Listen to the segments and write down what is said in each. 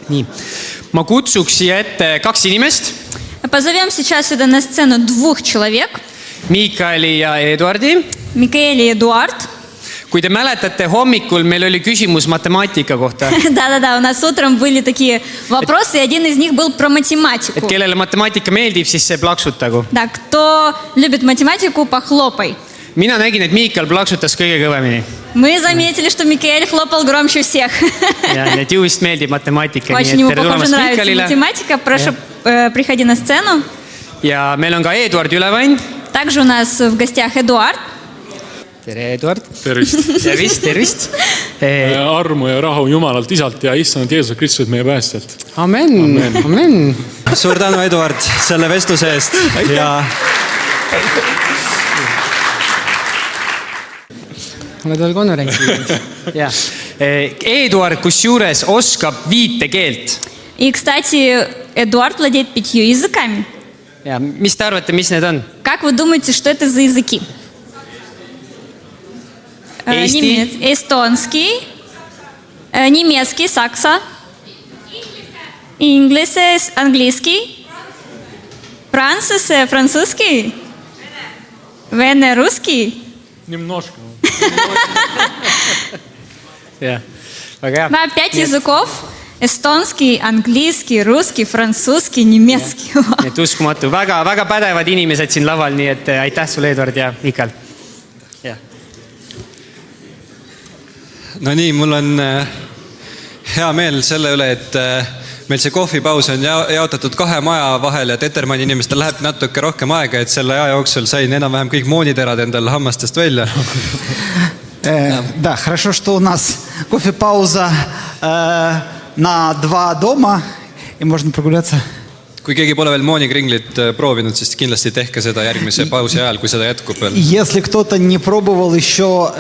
Nii. Ma kutsuks siia ette kaks inimest. Позовем сейчас сюда на сцену двух человек. Miikaeli ja Eduardi. Микаэль и Эдуард. Kui te mäletate, hommikul meil oli küsimus matemaatika kohta. Да-да-да, у нас утром были такие вопросы, и один из них был про математику. Et kellele matemaatika meeldib, siis see plaksutagu. Да, кто любит математику, похлопай. Mina nägin, et Miikael plaksutas kõige kõvemini. Мы заметили, что Микаэль хлопал громче всех. Ja, et ju vist meeldib matemaatika. Очень ему, похоже, нравится математика. Прошу, приходи на сцену. Ja meil on ka Eduard Ülevain. Также у нас в гостях Эдуард. Tere, Eduard. Tervist. Tervist. Armu ja rahu Jumalalt Isalt ja Issand Jeesus Kristus meie päästjalt. Amen. Suur tänu, Eduard, selle vestluse eest. Ja oled veel konverentsil. Ja. Eduard kusjuures oskab 5 keelt. И, кстати, Эдуард владеет 5 языками. Ja, mis te arvate, mis need on? Как вы думаете, что это за языки? Эстонский, немецкий, сакса, английский, французский, вене, русский. Немножко. Ja. Väga hea. 5 языков. Эстонский, английский, русский, французский, немецкий. Et uskumatu. Väga pädevad inimesed siin laval, nii et aitäh sulle, Eduard ja Miikael. Ja. no nii, mul on hea meel selle üle, et meil see kohvipaus on jaotatud 2 maja vahel ja Tetermanni inimestel läheb natuke rohkem aega, et selle aja jooksul sain enam-vähem kõik mooniterad endal hammastest välja. Да, хорошо, что у нас кофе-пауза на 2 дома, и можно прогуляться. Kui keegi pole veel moonikringlit proovinud, siis kindlasti tehke seda järgmise pausi ajal, kui seda jätkub veel. Если кто-то не пробовал еще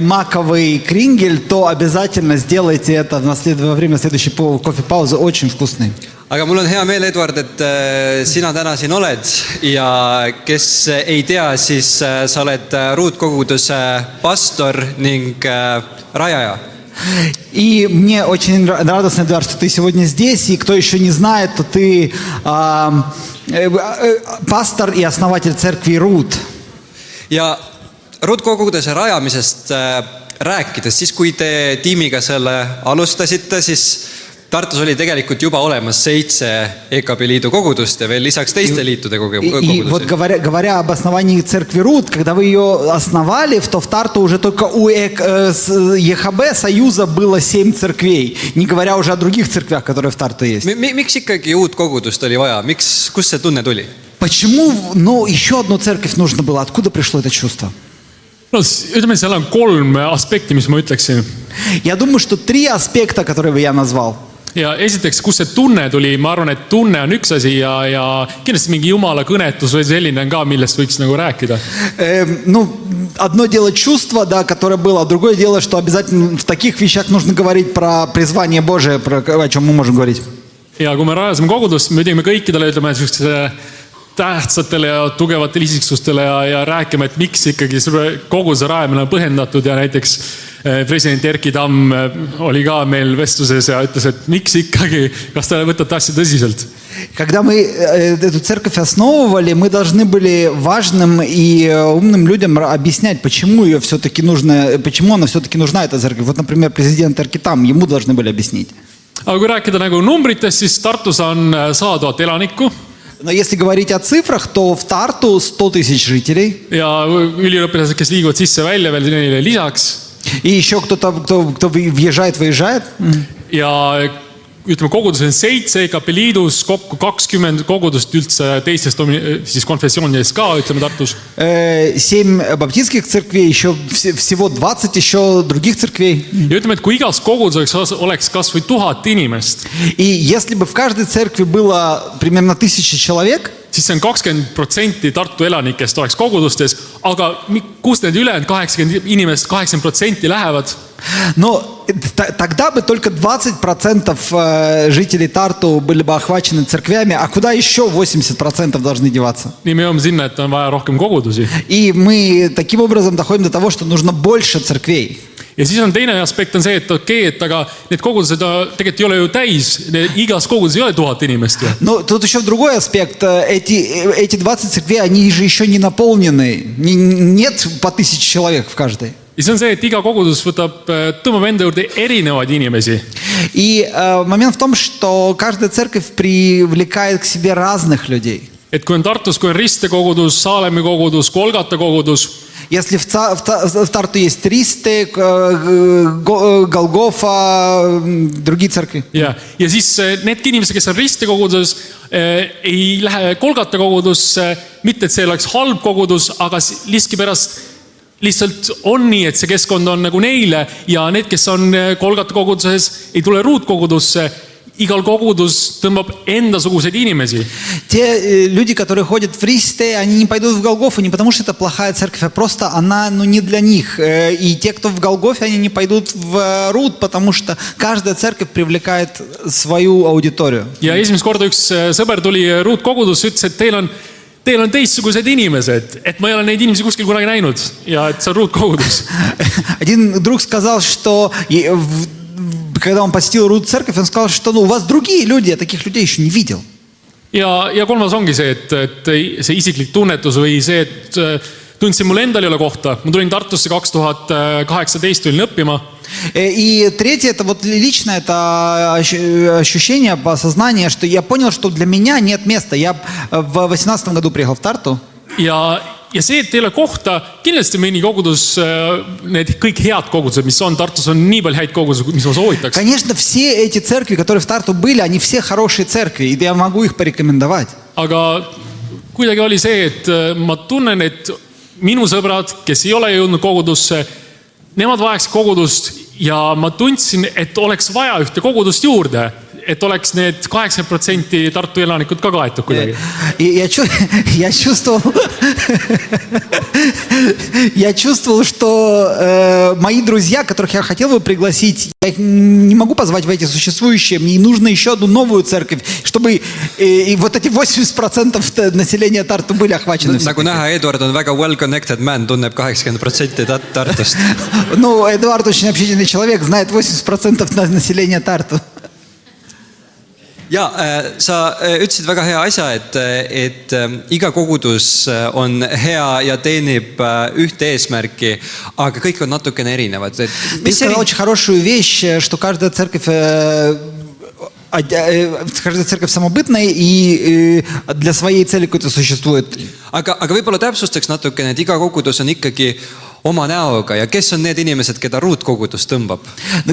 маковый крингель, то обязательно сделайте это во время следующей кофе-паузы. Очень вкусный. Aga mul on hea meel, Eduard, et sina täna siin oled ja kes ei tea, siis sa oled ruutkoguduse pastor ning rajaja. И мне очень радостно, Эдуард, что ты сегодня здесь. И кто еще не знает, то ты пастор и основатель церкви Ruut. Ja ruutkoguduse rajamisest rääkides, siis kui te tiimiga selle alustasite, siis Tartus oli tegelikult juba olemas 7 EKP liiду kogudust ja veel lisaks teiste liitude kogudusi. И вот говоря об основании церкви Ruut, когда вы ее основали, то в Тарту уже только у ЕХБ Союза было 7 церквей, не говоря уже о других церквях, которые в Тарту есть. Miks ikkagi uut kogudust oli vaja? Kust see tunne tuli? Почему, еще одну церковь нужно было? Откуда пришло это чувство? No, ütleme, seal on 3 aspekti, mis ma ütleksin. Я думаю, что 3 аспекта, которые бы я назвал. Ja esiteks, kus see tunne tuli, ma arvan, et tunne on üks asi ja kindlasti mingi jumala kõnetus või selline on ka, millest võiks nagu rääkida. Одно дело чувство, да, которое было, а другое дело, что обязательно в таких вещах нужно говорить про призвание Божие, о чем мы можем говорить. Ja kui me rajasime kogudust, me pidime kõikidele, ütleme, tähtsatele ja tugevatele isiksustele ja rääkima, et miks ikkagi koguduse rajamine on põhjendatud ja näiteks president Erki Tamm oli ka meil vestluses ja ütles, et miks ikkagi, kas te võtate asja tõsiselt? Когда мы эту церковь основывали, мы должны были важным и умным людям объяснять, почему ее все-таки нужно, почему она все-таки нужна, эта церковь. Вот, например, президент Erki Tamm, ему должны были объяснить. Aga kui rääkida nagu numbritest, siis Tartus on 100 000 elanikku. Но если говорить о цифрах, то в Тарту 100 000 жителей. Ja üliõpilased, kes liiguvad sisse-välja veel neile lisaks. И еще кто въезжает, выезжает. Ja ütleme, kogudus on 7 EKP liidus, kokku 20 kogudust üldse teistest siis konfessioonidest ka, ütleme Tartus. 7 баптистских церквей, еще всего 20 еще других церквей. Ja ütleme, et kui igas kogudus oleks kas või 1000 inimest. И если бы в каждой церкви было примерно 1000 человек, siis see on 20% Tartu elanikest oleks kogudustes, aga kus need ülejäänud 80 inimest, 80% lähevad? Но тогда бы только 20% жителей Тарту были бы охвачены церквями, а куда еще 80% должны деваться? Nii me jõuame sinna, et on vaja rohkem kogudusi. И мы таким образом доходим до того, что нужно больше церквей. ja siis on teine aspekt on see, et okei, et aga need kogudused tegelikult ei ole ju täis, igas koguduses ei ole 1000 inimest ju. Ну, тут еще другой аспект. Эти 20 церквей, они же еще не наполнены. Нет по 1000 человек в каждой. Ja see on see, et iga kogudus tõmbab enda juurde erinevaid inimesi. И момент в том, что каждая церковь привлекает к себе разных людей. Et kui on Tartus, kui on Riste kogudus, Saalemi kogudus, Kolgata kogudus, Если в Тарту есть Ристе, Голгофа, другие церкви. ja siis need inimesed, kes on Riste koguduses, ei lähe Kolgata kogudusse, mitte et see oleks halb kogudus, aga lihtsalt on nii, et see keskkond on nagu neile ja need, kes on Kolgata koguduses, ei tule ruutkogudusse. Igal kogudus tõmbab endasuguseid inimesi. Те люди, которые ходят в Ристе, они не пойдут в Голгофу не потому, что это плохая церковь, а просто она не для них. И те, кто в Голгофе, они не пойдут в Рут, потому что каждая церковь привлекает свою аудиторию. Ja esimest korda üks sõber tuli ruutkogudusse, ütles, et teil on teistsugused inimesed, et ma ei ole neid inimesi kuskil kunagi näinud ja et see on ruutkogudus. Один друг сказал, что когда он посетил Рут церковь, он сказал, что у вас другие люди, я таких людей еще не видел. Ja kolmas ongi see, et see isiklik tunnetus või see, et tundsin mul endal ei ole kohta. Ma tulin Tartusse 2018 tulin õppima. И третье, это вот лично это ощущение, осознание, что я понял, что для меня нет места. Я в 2018 году приехал в Тарту. Ja see, et ei ole kohta, kindlasti mõni kogudus, need kõik head kogudused, mis on Tartus, on nii palju häid kogudused, mis ma soovitaks. Конечно, все эти церкви, которые в Тарту были, они все хорошие церкви, и я могу их порекомендовать. Aga kuidagi oli see, et ma tunnen, et minu sõbrad, kes ei ole jõudnud kogudusse, nemad vajaks kogudust ja ma tundsin, et oleks vaja ühte kogudust juurde. Et oleks need 80% Tartu elanikud ka kaetud kuidagi. И я чувствовал, что мои друзья, которых я хотел бы пригласить, я их не могу позвать в эти существующие, мне нужно еще одну новую церковь, чтобы и вот эти 80% населения Тарту были охвачены. Nagu näha, Eduard on väga well-connected man, tunneb 80% Tartust. Ну, Эдуард очень общительный человек, знает 80% населения Тарту. Ja sa ütlesid väga hea asja, et iga kogudus on hea ja teenib ühte eesmärki, aga kõik on natukene erinevad. Ты сказал очень хорошую вещь, что каждая церковь самобытная и для своей цели какой-то существует. Aga võib-olla täpsustaks natukene, et iga kogudus on ikkagi oma näoga ja kes on need inimesed, keda ruutkogudus tõmbab?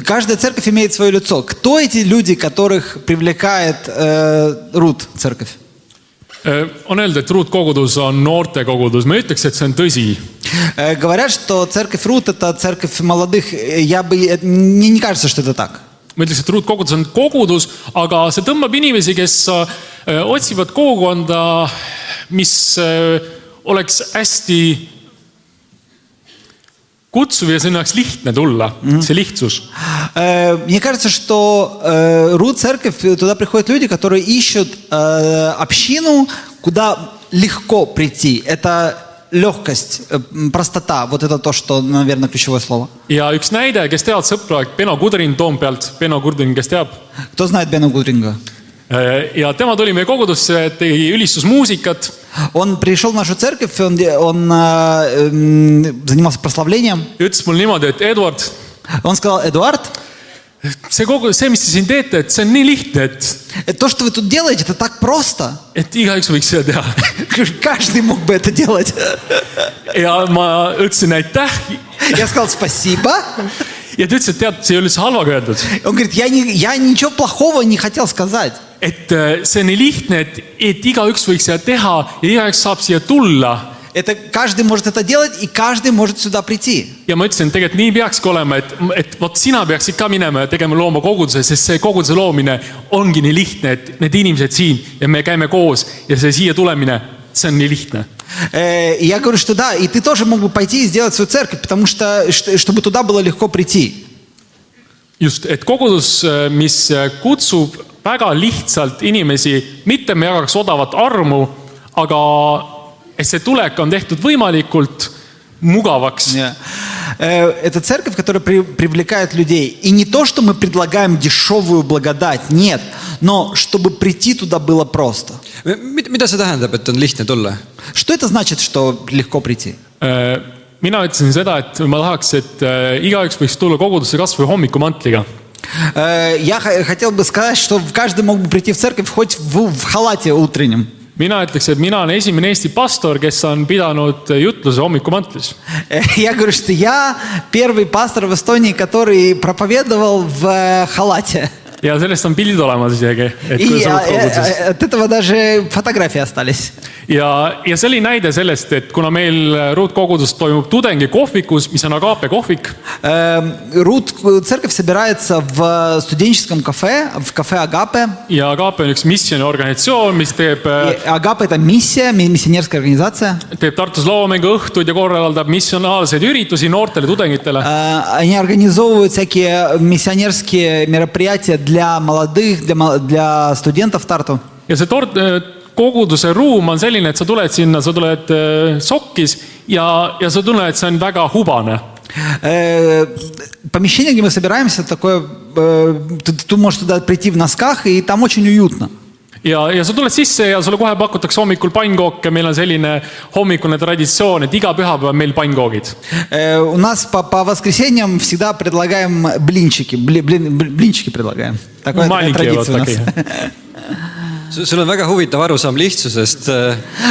Каждая церковь имеет свое лицо. Кто эти люди, которых привлекает Рут церковь? On öeldud, et ruutkogudus on noortekogudus. Ma ütleks, et see on tõsi. Говорят, что церковь Рут это церковь молодых. Мне не кажется, что это так. Ma ütleks, et ruutkogudus on kogudus, aga see tõmbab inimesi, kes otsivad kogukonda, mis oleks hästi kutsuv ja sinna oleks lihtne tulla, see lihtsus. Мне кажется, что Рут церковь, туда приходят люди, которые ищут общину, куда легко прийти. Это легкость, простота. Вот это то, что, наверное, ключевое слово. Ja üks näide, kes teavad sõpra Beno Kudrin Toompealt, Beno Kudrin, kes teab. Кто знает Бена Гудринга? Ja tema tuli meie kogudusse, tegi ülistusmuusikat. Он пришел в нашу церковь, он занимался прославлением. Ja ütles mul niimoodi, et Eduard, Он сказал: Эдуард, see, mis te siin teete, et see on nii lihtne, et то, что вы тут делаете, это так просто. Et igaüks võiks seda teha. Каждый мог бы это делать. Ja ma ütlesin aitäh. Я сказал спасибо. Ja ta ütles, et tead, see ei ole üldse halvaga öeldud. Он говорит, я ничего плохого не хотел сказать. Et see on nii lihtne, et igaüks võiks seda teha ja igaüks saab siia tulla. Это каждый может это делать, и каждый может сюда прийти. Ja ma ütlesin, et tegelikult nii peakski olema, et vot sina peaksid ka minema ja tegema looma koguduse, sest see koguduse loomine ongi nii lihtne, et need inimesed siin ja me käime koos ja see siia tulemine, see on nii lihtne. И я говорю, что да, и ты тоже мог бы пойти и сделать свою церковь, потому что, чтобы туда было легко прийти. Just, et kogudus, mis kutsub väga lihtsalt inimesi, mitte me jagaks odavat armu, aga et see tulek on tehtud võimalikult mugavaks. Это церковь, которая привлекает людей. И не то, что мы предлагаем дешевую благодать, нет. Но чтобы прийти туда было просто. Mida see tähendab, et on lihtne tulla? Что это значит, что легко прийти? Mina ütlesin seda, et ma tahaks, et igaüks võiks tulla kogudusse kas või hommikumantliga. Я хотел бы сказать, что каждый мог бы прийти в церковь хоть в халате утреннем. Mina ütleks, et mina olen esimene Eesti pastor, kes on pidanud jutluse hommikumantlis. Я говорю, что я первый пастор в Эстонии, который проповедовал в халате. Ja sellest on pildid olemas isegi. Et И от этого даже фотографии остались. Ja see oli näide sellest, et kuna meil ruutkogudus toimub tudengikohvikus, mis on Agape kohvik. Церковь собирается в студенческом кафе, в кафе Агапе. Ja Agape on üks missiooniorganisatsioon, mis teeb Агапе это миссия, миссионерская организация. Teeb Tartus loomängu õhtud ja korraldab missionaalseid üritusi noortele tudengitele. Они организовывают всякие миссионерские мероприятия для молодых, для студентов Тарту. Ja see koguduse ruum on selline, et sa tuled sinna, sa tuled sokkis ja sa tunned, et see on väga hubane. Помещение, где мы собираемся, такое, ты можешь туда прийти в носках, и там очень уютно. Ja sa tuled sisse ja sulle kohe pakutakse hommikul pannkooke. Meil on selline hommikune traditsioon, et iga pühapäev on meil pannkoogid. У нас по воскресеньям всегда предлагаем блинчики. Блинчики предлагаем. Такая традиция у нас. Sul on väga huvitav arusaam lihtsusest.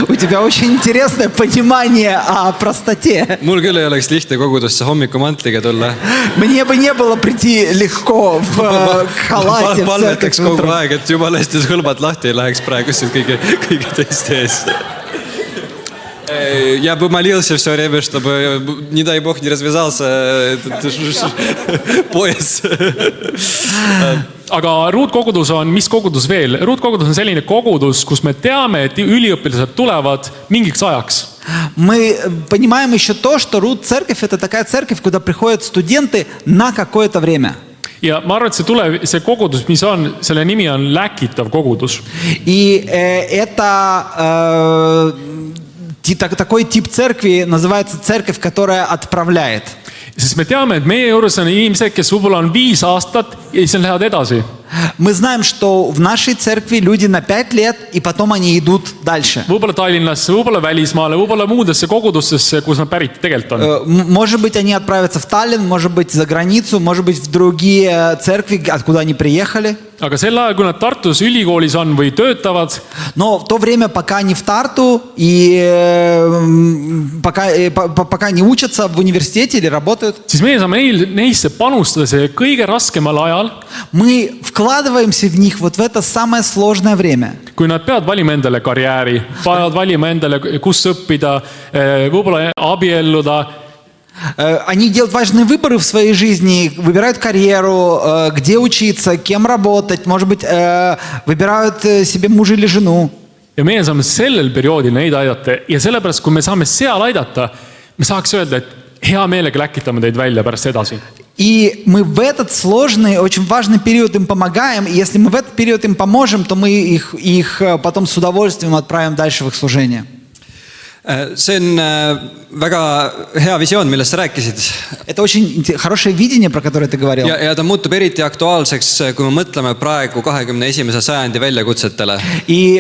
У тебя очень интересное понимание о простоте. Mul küll ei oleks lihtne kogudusse hommikumantliga tulla. Мне бы не было прийти легко в халате в церковь. Palvetaks kogu aeg, et jumala eest hõlmad lahti ei läheks praegu siin kõige teiste ees. Я бы молился все время, чтобы, не дай Бог, не развязался пояс. Aga ruutkogudus on, mis kogudus veel? Ruutkogudus on selline kogudus, kus me teame, et üliõpilased tulevad mingiks ajaks. Мы понимаем еще то, что Рут-церковь это такая церковь, куда приходят студенты на какое-то время. Ja ma arvan, et see kogudus, mis on, selle nimi on läkitav kogudus. И это такой тип церкви называется церковь, которая отправляет. Sest me teame, et meie juures on inimesed, kes võib-olla on 5 aastat ja siis lähevad edasi. Мы знаем, что в нашей церкви люди на 5 лет, и потом они идут дальше. Võib-olla Tallinnasse, võib-olla välismaale, võib-olla muudesse kogudustesse, kus nad pärit tegelikult on. Может быть, они отправятся в Таллин, может быть, за границу, может быть, в другие церкви, откуда они приехали. Aga sel ajal, kui nad Tartus ülikoolis on või töötavad, Но в то время, пока они в Тарту и пока они учатся в университете или работают, siis meie saame neisse panustada see kõige raskemal ajal, мы вкладываемся в них вот в это самое сложное время. kui nad peavad valima endale karjääri, peavad valima endale, kus õppida, võib-olla abielluda. Они делают важные выборы в своей жизни, выбирают карьеру, где учиться, кем работать, может быть, выбирают себе мужа или жену. Ja meie saame sellel perioodil neid aidata ja sellepärast, kui me saame seal aidata, me saaks öelda, et hea meelega läkitame teid välja pärast edasi. И мы в этот сложный, очень важный период им помогаем. И если мы в этот период им поможем, то мы их потом с удовольствием отправим дальше в их служение. See on väga hea visioon, millest sa rääkisid. Это очень хорошее видение, про которое ты говорил. Ja ta muutub eriti aktuaalseks, kui me mõtleme praegu 21. sajandi väljakutsetele. И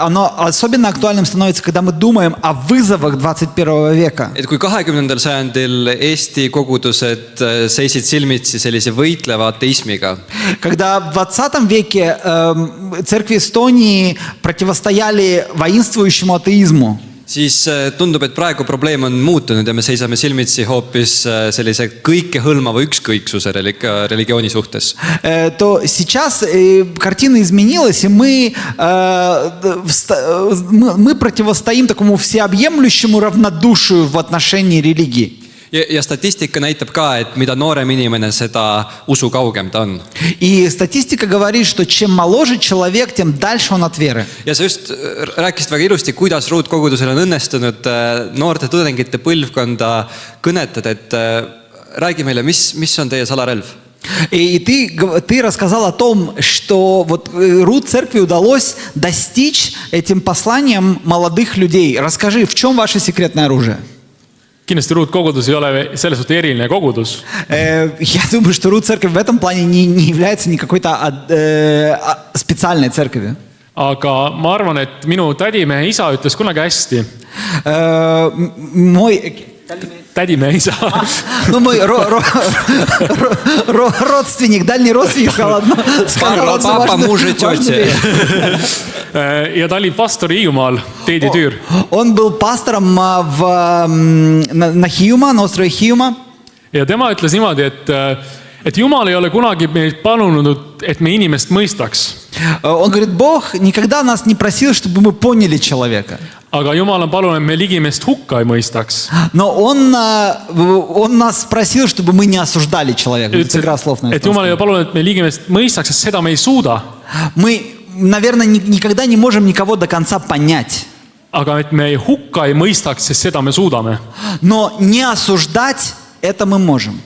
оно особенно актуальным становится, когда мы думаем о вызовах 21 века. Et kui 20. sajandil Eesti kogudused seisid silmitsi sellise võitleva ateismiga. Когда в 20 веке церкви Эстонии противостояли воинствующему атеизму, Siis tundub, et praegu probleem on muutunud ja me seisame silmitsi hoopis sellise kõikehõlmava ükskõiksuse religiooni suhtes. То сейчас картина изменилась, и мы противостоим такому всеобъемлющему равнодушию в отношении религии. Ja statistika näitab ka, et mida noorem inimene, seda usu kaugem ta on. И статистика говорит, что чем моложе человек, тем дальше он от веры. Ja sa just rääkisid väga ilusti, kuidas ruutkogudusel on õnnestunud noorte tudengite põlvkonda kõnetada, et räägi meile, mis on teie salarelv? И ты рассказал о том, что вот Рут-церкви удалось достичь этим посланием молодых людей. Расскажи, в чем ваше секретное оружие? kindlasti ruutkogudus ei ole selles suhtes eriline kogudus. Я думаю, что Рут церковь в этом плане не является ни какой-то специальной церковью. Aga ma arvan, et minu tädimehe isa ütles kunagi hästi. Мой Tädimehe isa. Ну, мой родственник, дальний родственник сказал Papa мужа тети. Ja ta oli pastor Hiiumaal, Teedi Tüür. Он был пастором на Хиума, на острове Хиума. Ja tema ütles niimoodi, et Jumal ei ole kunagi meid palunud, et me inimest mõistaks. Он говорит, Бог никогда нас не просил, чтобы мы поняли человека. Aga Jumal on palunud, et me ligimest hukka ei mõistaks. Но он нас просил, чтобы мы не осуждали человека. Et Jumal ei ole palunud, et me ligimest mõistaks, sest seda me ei suuda. Мы, наверное, никогда не можем никого до конца понять. Aga et me hukka ei mõistaks, sest seda me suudame. Но не осуждать, это мы можем.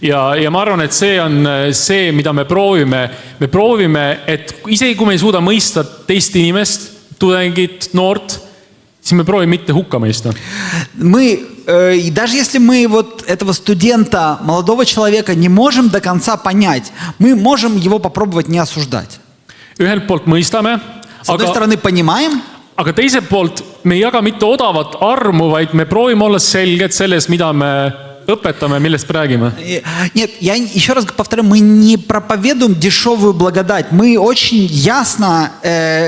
Ja ma arvan, et see on see, mida me proovime. Me proovime, et isegi kui me ei suuda mõista teist inimest, tudengit, noort, siis me proovime mitte hukka mõista. Мы, даже если мы вот этого студента, молодого человека не можем до конца понять, мы можем его попробовать не осуждать. Ühelt poolt mõistame, С одной стороны понимаем, aga teiselt poolt me ei jaga mitte odavat armu, vaid me proovime olla selged selles, mida me õpetame, millest räägime. Нет, я еще раз повторяю, мы не проповедуем дешевую благодать. Мы очень ясно,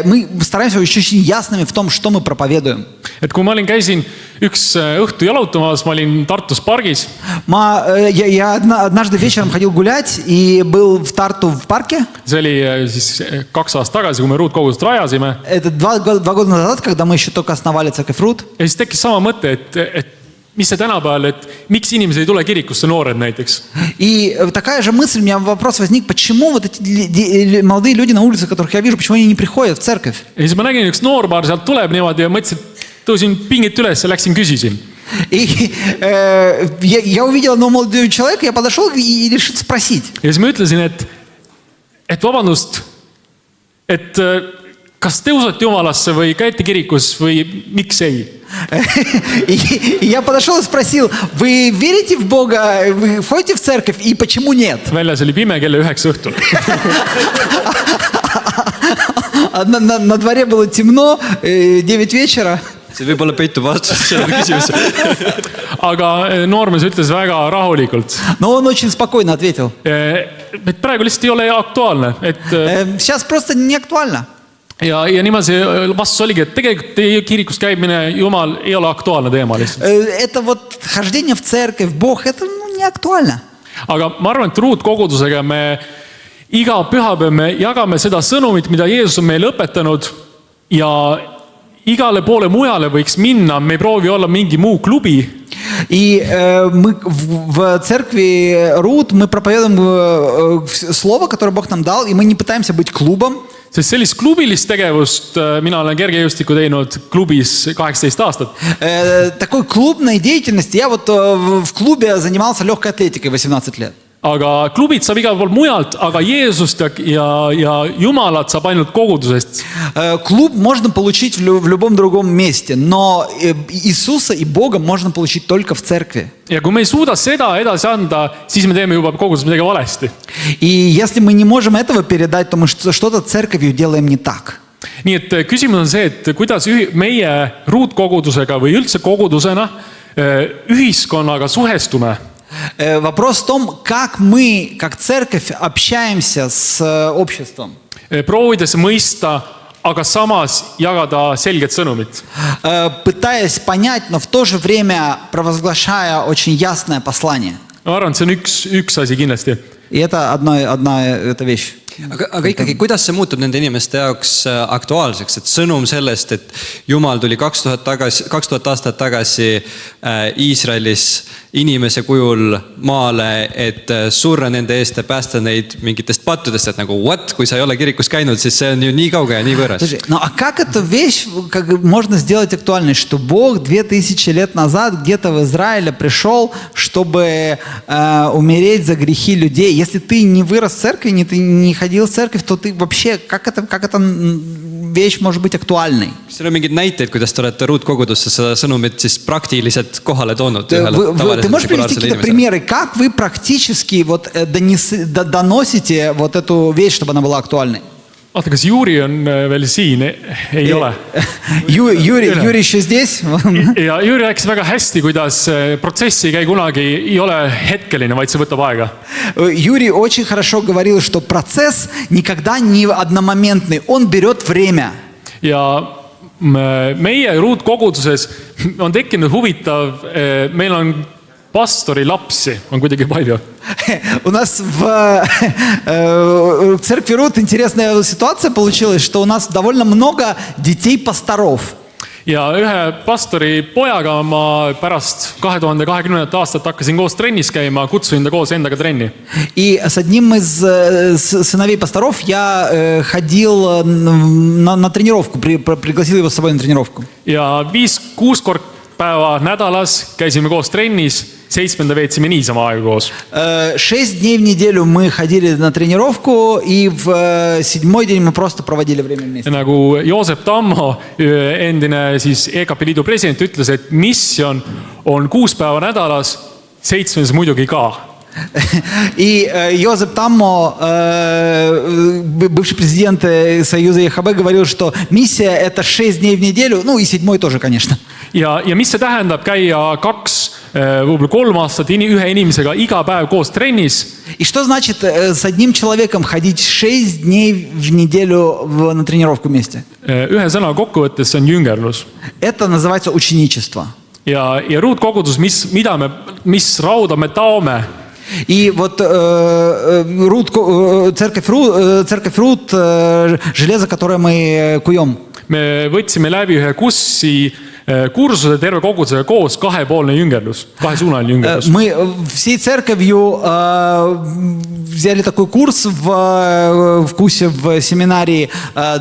мы стараемся быть очень ясными в том, что мы проповедуем. Et kui ma käisin üks õhtu jalutamas, ma olin Tartus pargis. Я однажды вечером ходил гулять и был в Тарту в парке. See oli siis 2 aastat tagasi, kui me ruutkogudust rajasime. Это 2 года назад, когда мы еще только основали церковь Рут. Ja siis tekkis sama mõte, et mis see tänapäeval, et miks inimesed ei tule kirikusse, noored näiteks? И такая же мысль, у меня вопрос возник, почему вот эти молодые люди на улице, которых я вижу, почему они не приходят в церковь? Ja siis ma nägin, üks noorpaar sealt tuleb niimoodi ja mõtlesin, et tõusin pingit üles ja läksin küsisin. И я увидел одного молодого человека, я подошел и решил спросить. Ja siis ma ütlesin, et vabandust, et kas te usute Jumalasse või käite kirikus või miks ei? И я подошел и спросил, вы верите в Бога, вы входите в церковь и почему нет? Väljas oli pime kella 9 õhtul. На дворе было темно, 9 вечера. See võib olla peitu vastus sellele küsimusele. Aga noormees ütles väga rahulikult. Но он очень спокойно ответил. Et praegu lihtsalt ei ole aktuaalne. Сейчас просто не актуально. Ja niimoodi see vastus oligi, et tegelikult kirikus käimine Jumal ei ole aktuaalne teema lihtsalt. Это вот хождение в церковь, Бог, это не актуально. Aga ma arvan, et ruutkogudusega me iga pühapäev me jagame seda sõnumit, mida Jeesus on meile õpetanud ja igale poole mujale võiks minna, me ei proovi olla mingi muu klubi. И мы в церкви Рут мы проповедуем слово, которое Бог нам дал, и мы не пытаемся быть клубом. Sest sellist klubilist tegevust mina olen kergejõustiku teinud klubis 18 aastat. Такой клубной деятельности я вот в клубе занимался легкой атлетикой 18 лет. Aga klubid saab igal pool mujalt, aga Jeesust ja Jumalat saab ainult kogudusest. Клуб можно получить в любом другом месте, но Иисуса и Бога можно получить только в церкви. Ja kui me ei suuda seda edasi anda, siis me teeme juba koguduses midagi valesti. И если мы не можем этого передать, то мы что-то церковью делаем не так. Nii et küsimus on see, et kuidas meie ruutkogudusega või üldse kogudusena ühiskonnaga suhestume. Вопрос в том, как мы, как церковь, общаемся с обществом. Proovides mõista, aga samas jagada selget sõnumit. Пытаясь понять, но в то же время провозглашая очень ясное послание. Ma arvan, et see on üks asi kindlasti. И это одна эта вещь. Aga ikkagi, kuidas see muutub nende inimeste jaoks aktuaalseks, et sõnum sellest, et Jumal tuli 2000 aastat tagasi Iisraelis inimese kujul maale, et surra nende eest ja päästa neid mingitest pattudest, et nagu what, kui sa ei ole kirikus käinud, siis see on ju nii kauge ja nii võõras. Ну а как эту вещь можно сделать актуальной, что Бог 2000 лет назад где-то в Израиле пришел, чтобы умереть за грехи людей? Если ты не вырос в церкви, ты не ходил в церковь, то ты вообще, как эта вещь может быть актуальной? Seal on mingid näiteid, kuidas te olete ruutkogudusse seda sõnumit siis praktiliselt kohale toonud. Ты можешь привести какие-то примеры, как вы практически доносите вот эту вещь, чтобы она была актуальной? Vaata, kas Juri on veel siin? Ei ole. Юрий еще здесь? Ja Jüri rääkis väga hästi, kuidas protsessi ei käi kunagi, ei ole hetkeline, vaid see võtab aega. Юрий очень хорошо говорил, что процесс никогда не одномоментный, он берет время. Ja meie ruutkoguduses on tekkinud huvitav, meil on pastori lapsi, on kuidagi palju. У нас в церкви Рут интересная ситуация получилась, что у нас довольно много детей-пасторов. Ja ühe pastori pojaga ma pärast 2020. aastat hakkasin koos trennis käima, kutsusin ta koos endaga trenni. И с одним из сыновей пасторов я ходил на тренировку, пригласил его с собой на тренировку. Ja 5-6 kord päeva nädalas käisime koos trennis, 7. veetsime niisama aega koos. 6 дней в неделю мы ходили на тренировку, и в 7-й день мы просто проводили время вместе. Nagu Joosep Tammo, endine siis EKP liidu president, ütles, et missioon on 6 päeva nädalas, 7 muidugi ka. И Йозеп Таммо, бывший президент Союза ЕХБ, говорил, что миссия это 6 дней в неделю, ну и 7-й тоже, конечно. Ja mis see tähendab käia 2, võib-olla 3 aastat ühe inimesega iga päev koos trennis? И что значит с одним человеком ходить 6 дней в неделю на тренировку вместе? Ühe sõna kokkuvõttes see on jüngerlus. Это называется ученичество. Ja ruutkogudus, mis rauda me taome? И вот церковь Рут, железо, которое мы куем. Me võtsime läbi ühe kursuse terve kogudusega koos, kahepoolne jüngerlus, kahesuunaline jüngerlus. Мы всей церковью взяли такой курс в Кусе, в семинарии,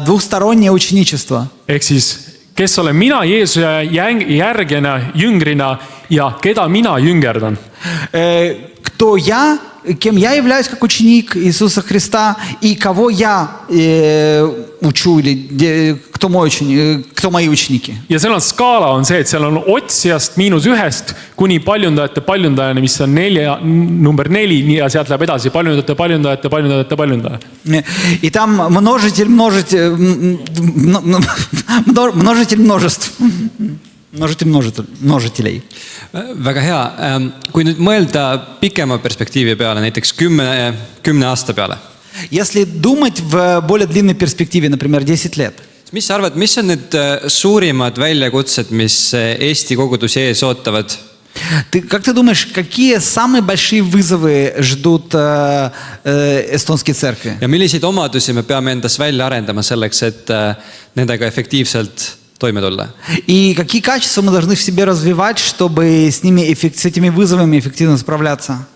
двухстороннее ученичество. Ehk siis, kes olen mina Jeesuse järgena, jüngrina ja keda mina jüngerdan? Кто я, кем я являюсь как ученик Иисуса Христа, и кого я учу, или кто мои ученики. Ja seal on skaala on see, et seal on otsijast -1 kuni paljundajani, mis on number 4, ja sealt läheb edasi paljundaja. И там множитель множеств. Множителей. Väga hea. Kui nüüd mõelda pikema perspektiivi peale, näiteks 10 aasta peale. Если думать в более длинной перспективе, например, 10 лет. Mis sa arvad, mis on need suurimad väljakutsed, mis Eesti kogudusi ees ootavad? Как ты думаешь, какие самые большие вызовы ждут эстонские церкви? Ja milliseid omadusi me peame endas välja arendama selleks, et nendega efektiivselt toime tulla? И какие качества мы должны в себе развивать, чтобы с этими вызовами эффективно справляться?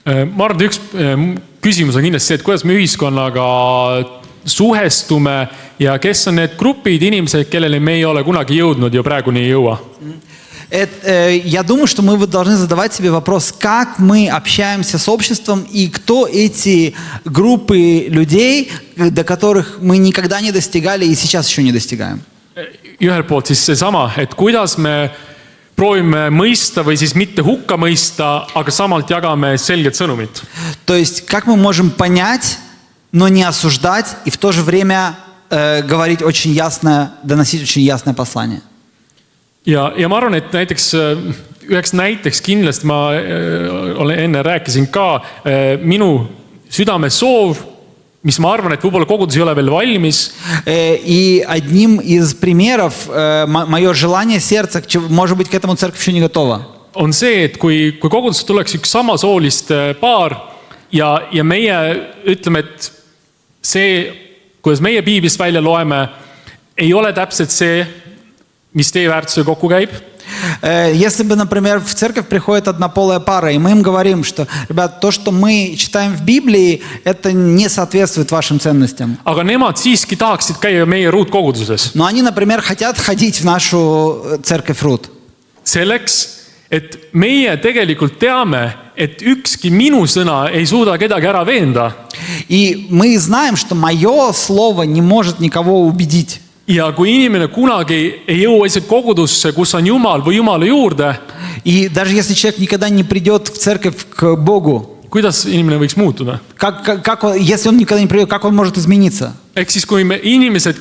Ma arvan, üks küsimus on kindlasti see, et kuidas me ühiskonnaga suhestume ja kes on need grupid inimesed, kellele me ei ole kunagi jõudnud ja praegu nii ei jõua. Я думаю, что мы должны задавать себе вопрос, как мы общаемся с обществом и кто эти группы людей, до которых мы никогда не достигали и сейчас еще не достигаем. Ühelt poolt siis seesama, et kuidas me proovime mõista või siis mitte hukka mõista, aga samalt jagame selget sõnumit. То есть, как мы можем понять, но не осуждать и в то же время говорить очень ясно, доносить очень ясное послание. Ja ma arvan, et näiteks üheks näiteks kindlasti ma enne rääkisin ka minu südame soov, mis ma arvan, et võib-olla kogudus ei ole veel valmis. И одним из примеров мое желание сердца, может быть, к этому церковь еще не готова. On see, et kui kogudusse tuleks üks samasoolist paar ja meie ütleme, et see, kuidas meie piiblist välja loeme, ei ole täpselt see, mis teie väärtusega kokku käib. Если бы, например, в церковь приходит однополая пара, и мы им говорим, что, ребят, то, что мы читаем в Библии, это не соответствует вашим ценностям. aga nemad siiski tahaksid käia meie ruutkoguduses. Но они, например, хотят ходить в нашу церковь Рут. Selleks, et meie tegelikult teame, et ükski minu sõna ei suuda kedagi ära veenda. И мы знаем, что мое слово не может никого убедить. Ja kui inimene kunagi ei jõua isegi kogudusse, kus on Jumal või Jumala juurde, И даже если человек никогда не придет в церковь к Богу, kuidas inimene võiks muutuda? если он никогда не придет, как он может измениться? Ehk siis, kui me inimesed,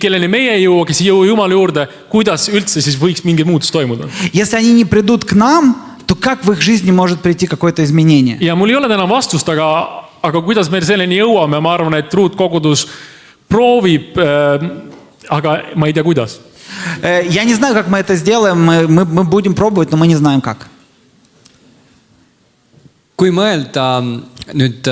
kelleni meie ei jõua, kes ei jõua Jumala juurde, kuidas üldse siis võiks mingi muutus toimuda? Если они не придут к нам, то как в их жизни может прийти какое-то изменение? Ja mul ei ole täna vastust, aga kuidas me selleni jõuame, ma arvan, et ruutkogudus proovib, aga ma ei tea, kuidas. Я не знаю, как мы это сделаем, мы будем пробовать, но мы не знаем как. Kui mõelda nüüd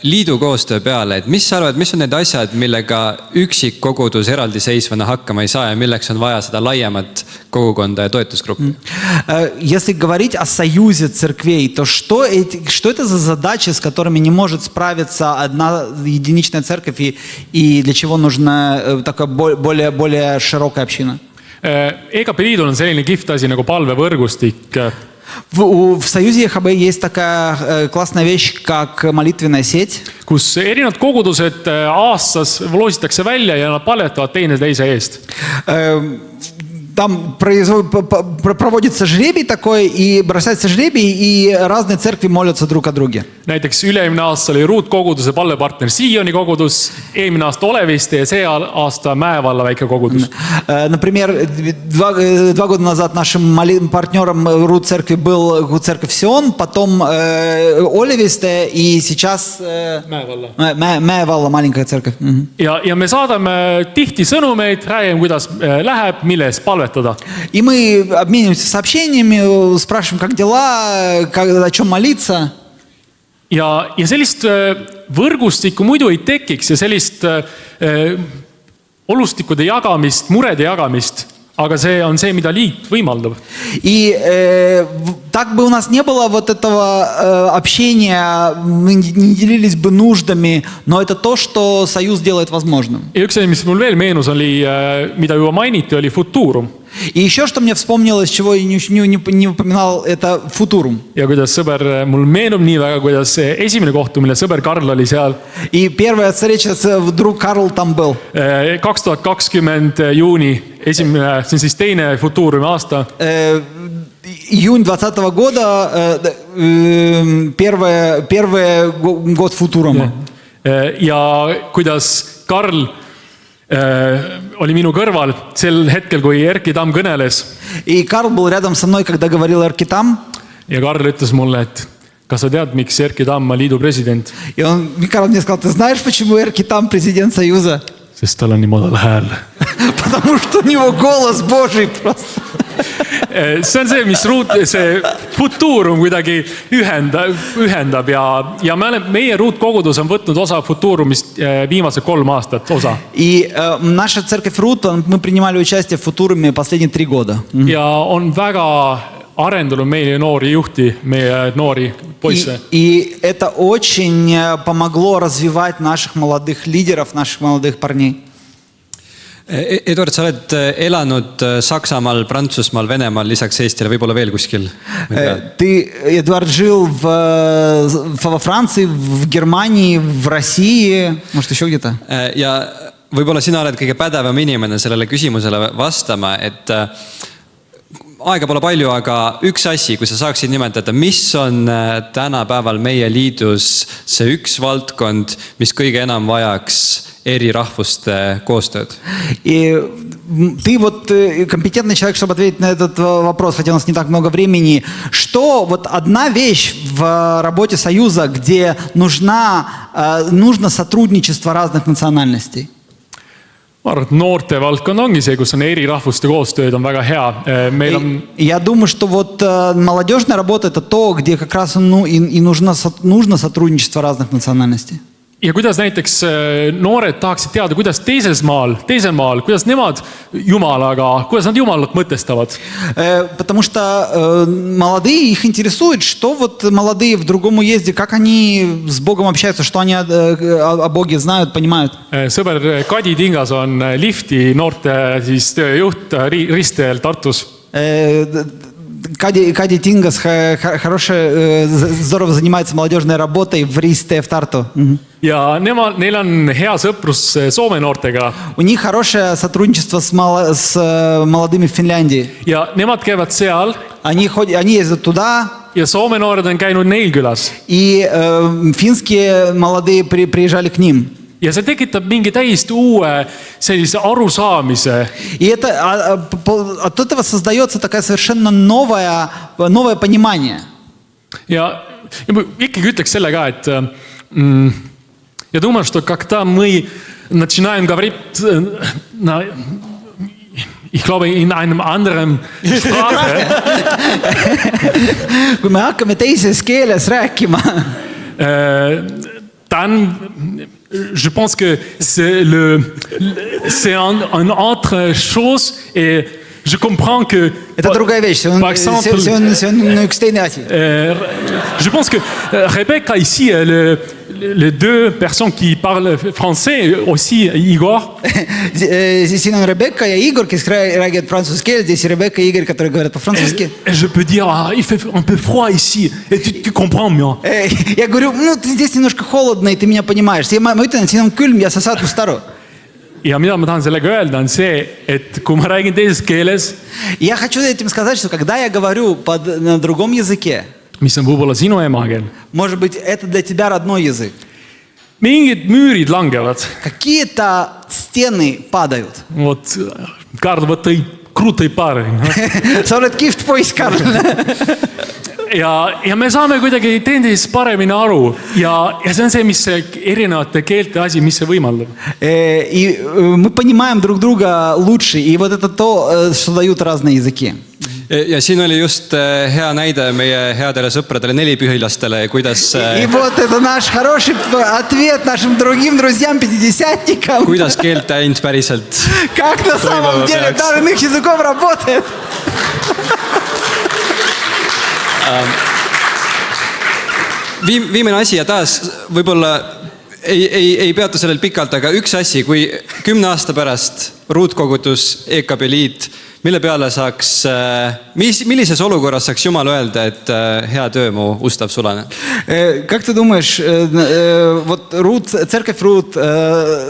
liidu koostöö peale, et mis sa arvad, mis on need asjad, millega üksik kogudus eraldiseisvana hakkama ei saa ja milleks on vaja seda laiemat kogukonda ja toetusgruppi? Если говорить о союзе церквей, то что это за задачи, с которыми не может справиться одна единичная церковь и для чего нужна такая более широкая община? EKP liidul on selline kihvt asi nagu palvevõrgustik. В Союзе ЕХБ есть такая классная вещь, как молитвенная сеть. Kus erinevad kogudused aastas loositakse välja ja nad palvetavad teine teise eest. Там проводится жребий такой, и бросается жребий, и разные церкви молятся друг о друге. Näiteks üle-eelmine aasta oli ruutkoguduse palvepartner Sioni kogudus, eelmine aasta Oleviste ja see aasta Mäevalla väike kogudus. Например, 2 года назад нашим партнером Рут церкви был церковь Сион, потом Олевисте, и сейчас Mäevalla маленькая церковь. Ja me saadame tihti sõnumeid, räägime, kuidas läheb, milles palvetada. И мы обмениваемся сообщениями, спрашиваем, как дела, о чем молиться. Ja sellist võrgustikku muidu ei tekiks ja sellist olustikkude jagamist, murede jagamist, aga see on see, mida liit võimaldab. И так бы у нас не было вот этого общения, мы не делились бы нуждами, но это то, что союз делает возможным. Ja üks asi, mis mul veel meenus oli, mida juba mainiti, oli Futurum. И еще, что мне вспомнилось, чего я не упоминал, это Futurum. Ja kuidas sõber, mul meenub nii väga, kuidas esimene kohtumine, sõber Karl oli seal. И первая встреча, друг Карл там был. 2020 juuni, esimene, see on siis teine Futurumi aasta. Июнь 2020 года, первый год Futuruma. Ja kuidas Karl oli minu kõrval sel hetkel, kui Erki Tamm kõneles. И Карл был рядом со мной, когда говорил Erki Tamm. Ja Karl ütles mulle, et kas sa tead, miks Erki Tamm on liidu president? И Карл мне сказал, ты знаешь, почему Erki Tamm президент Союза? Sest tal on nii madal hääl. Потому что у него голос Божий просто. See on see, mis see Futurum kuidagi ühendab ja meie ruutkogudus on võtnud osa Futurumist viimased 3 aastat osa. И наша церковь Рут, мы принимали участие в Футуруме последние 3 года. Ja on väga arendanud meie noori juhti, meie noori poisse. И это очень помогло развивать наших молодых лидеров, наших молодых парней. Eduard, sa oled elanud Saksamaal, Prantsusmaal, Venemaal, lisaks Eestile, võib-olla veel kuskil? Ты, Эдуард, жил во Франции, в Германии, в России, может еще где-то? Ja võib-olla sina oled kõige pädevam inimene sellele küsimusele vastama, et aega pole palju, aga üks asi, kui sa saaksid nimetada, mis on tänapäeval meie liidus see üks valdkond, mis kõige enam vajaks eri rahvuste koostööd? И ты вот компетентный человек, чтобы ответить на этот вопрос, хотя у нас не так много времени. Что вот одна вещь в работе Союза, где нужно сотрудничество разных национальностей? Ma arvan, et noorte valdkond ongi see, kus on eri rahvuste koostööd, on väga hea. Meil on... Я думаю, что вот молодежная работа – это то, где как раз и нужно сотрудничество разных национальностей. ja kuidas näiteks noored tahaksid teada, kuidas teisel maal, kuidas nemad Jumalaga, kuidas nad Jumalat mõtestavad? Потому что молодые, их интересует, что вот молодые в другом уезде, как они с Богом общаются, что они о Боге знают, понимают. Sõber Kadi Tingas on lifti noorte siis tööjuht Ristteel Tartus. Кади Тингас хорошая, здорово занимается молодежной работой в Ристе, в Тарту. Ja neil on hea sõprus Soome noortega. У них хорошее сотрудничество с молодыми в Финляндии. Ja nemad käivad seal. Они ездят туда. Ja Soome noored on käinud neil külas. И финские молодые приезжали к ним. Ja see tekitab mingi täiesti uue sellise arusaamise. И от этого создается такая совершенно новое понимание. Ja ma ikkagi ütleks selle ka, et я думаю, что когда мы начинаем говорить, ich glaube in einem anderen Sprache, kui me hakkame teises keeles rääkima, je pense que c'est une autre chose et je comprends que это другая вещь, c'est üks teine asi. Je pense que Rebecca ici, les deux personnes qui parlent français, aussi Igor. Siin on Rebecca ja Igor, kes räägivad prantsuse keeles, здесь Rebecca ja Igor, которые говорят по-французски. Je peux dire, il fait un peu froid ici, et tu comprends mieux. Я говорю, здесь немножко холодно, и ты меня понимаешь. Ma ütlen, et siin on külm ja sa saad must aru. Ja mida ma tahan sellega öelda on see, et kui ma räägin teises keeles, Я хочу этим сказать, что когда я говорю на другом языке, mis on võib-olla sinu emakeel, может быть, это для тебя родной язык. Mingid müürid langevad. Какие-то стены падают. Вот, Karl, вот ты крутый парень. Sa oled kihvt poiss, Karl. Ja me saame kuidagi teineteisest paremini aru ja see on see, mis see erinevate keelte asi, mis see võimaldab. И мы понимаем друг друга лучше, и вот это то, что дают разные языки. Ja siin oli just hea näide meie headele sõpradele nelipühilastele, kuidas... И вот это наш хороший ответ нашим другим друзьям-пятидесятникам. Kuidas keelt ainult päriselt. Как на самом деле дар иных языков работает. Viimene asi ja taas võib-olla ei peatu sellel pikalt, aga üks asi, kui 10 aasta pärast ruutkogutus EKP liit, mille peale saaks, millises olukorras saaks Jumal öelda, et hea töö mu ustav sulane? Как ты думаешь, вот церковь Рут,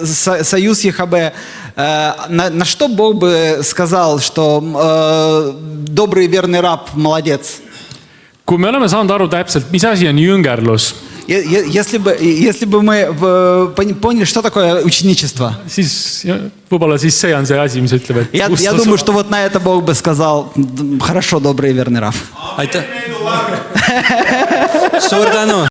союз ЕХБ, на что Бог бы сказал, что добрый и верный раб молодец? Kui me oleme saanud aru täpselt, mis asi on jüngerlus, Если бы мы поняли, что такое ученичество, siis võib-olla siis see on see asi, mis ütleb, et я думаю, что вот на это Бог бы сказал, хорошо, добрый и верный раб. Aitäh! Suur tänu!